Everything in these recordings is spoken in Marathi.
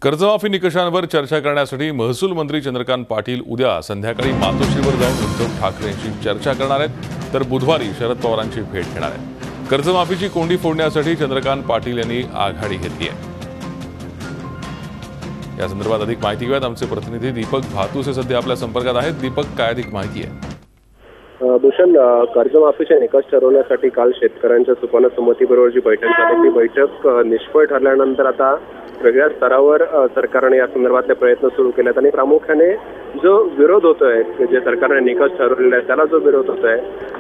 कर्जमाफी निकषांवर चर्चा करण्यासाठी महसूल मंत्री चंद्रकांत पाटील उद्या संध्याकाळी मातोश्रीवर जाऊन उद्धव ठाकरेंशी चर्चा करणार आहेत, तर बुधवारी शरद पवारांची भेट घेणार आहेत। कर्जमाफीची कोंडी फोडण्यासाठी चंद्रकांत पाटील यांनी आघाडी घेतली आहे। या संदर्भात अधिक माहिती घेऊयात आमचे प्रतिनिधी दीपक भातुसे सध्या आपल्या संपर्कात आहेत। दीपक, काय अधिक माहिती आहे? भूषण, कर्जमाफीचे निकष ठरवण्यासाठी काल शेतकऱ्यांच्या सुपाना समितीबरोबर जी बैठक झाली ती बैठक निष्फळ ठरल्यानंतर आता वेगळ्या स्तरावर सरकारने या संदर्भातले प्रयत्न सुरू केलेत आणि प्रामुख्याने जो विरोध होतोय, जे सरकारने निकष ठरवलेले आहेत त्याला जो विरोध होतोय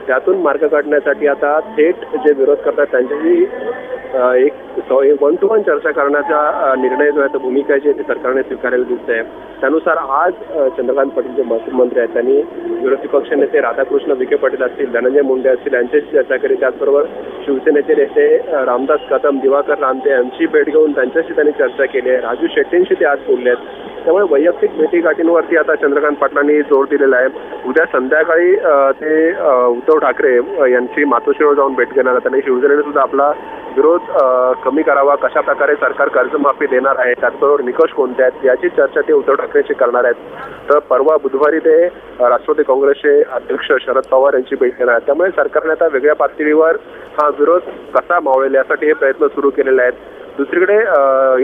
त्यातून मार्ग काढण्यासाठी आता थेट जे विरोध करतात त्यांच्याशी एक 1-to-1 चर्चा करण्याचा निर्णय जो आहे तो भूमिका जी आहे ती सरकारने स्वीकारलेली दिसते। त्यानुसार आज चंद्रकांत पाटील जे महसूल मंत्री आहेत त्यांनी विरोधी पक्ष नेते राधाकृष्ण विखे पाटील असतील, धनंजय मुंडे असतील यांच्याशी चर्चा केली। त्याचबरोबर शिवसेनेचे नेते रामदास कदम, दिवाकर रामते यांची भेट घेऊन त्यांच्याशी त्यांनी चर्चा केली आहे। राजू शेट्टींशी ते आज बोलले आहेत। त्यामुळे वैयक्तिक भेटीगाठींवरती आता चंद्रकांत पाटलांनी जोर दिलेला आहे। उद्या संध्याकाळी ते उद्धव ठाकरे यांची मातोश्रीवर जाऊन भेट घेणार आहेत आणि शिवसेनेने सुद्धा आपला विरोध कमी करावा, कशा प्रकारे सरकार कर्जमाफी देणार आहे, त्याचबरोबर निकष कोणते आहेत याची चर्चा ते उद्धव ठाकरेंशी करणार आहेत। तर परवा बुधवारी ते राष्ट्रवादी काँग्रेसचे अध्यक्ष शरद पवार यांची भेट घेणार आहेत। त्यामुळे सरकारने आता वेगळ्या पातळीवर हा विरोध कसा मावळेल यासाठी हे प्रयत्न सुरू केलेले आहेत। दुसरीकडे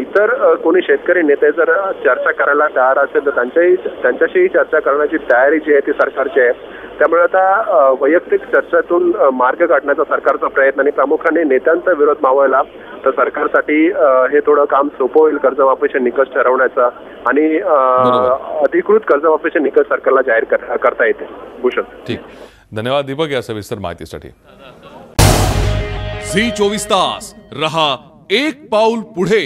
इतर कोणी शेतकरी नेते जर चर्चा करायला तयार असेल तर त्यांच्याशीही चर्चा करण्याची तयारी जी आहे ती सरकारची आहे। त्यामुळे आता वैयक्तिक चर्चेतून मार्ग काढण्याचा सरकारचा प्रयत्न आणि प्रामुख्याने नेत्यांचा विरोध मावळला तर सरकारसाठी हे थोडं काम सोपं होईल कर्जमाफीचे निकष ठरवण्याचा आणि अधिकृत कर्जमाफीचे निकष सरकारला जाहीर करता येते। भूषण, ठीक, धन्यवाद दीपक या सविस्तर माहितीसाठी। झी 24 तास रहा एक पाऊल पुढे।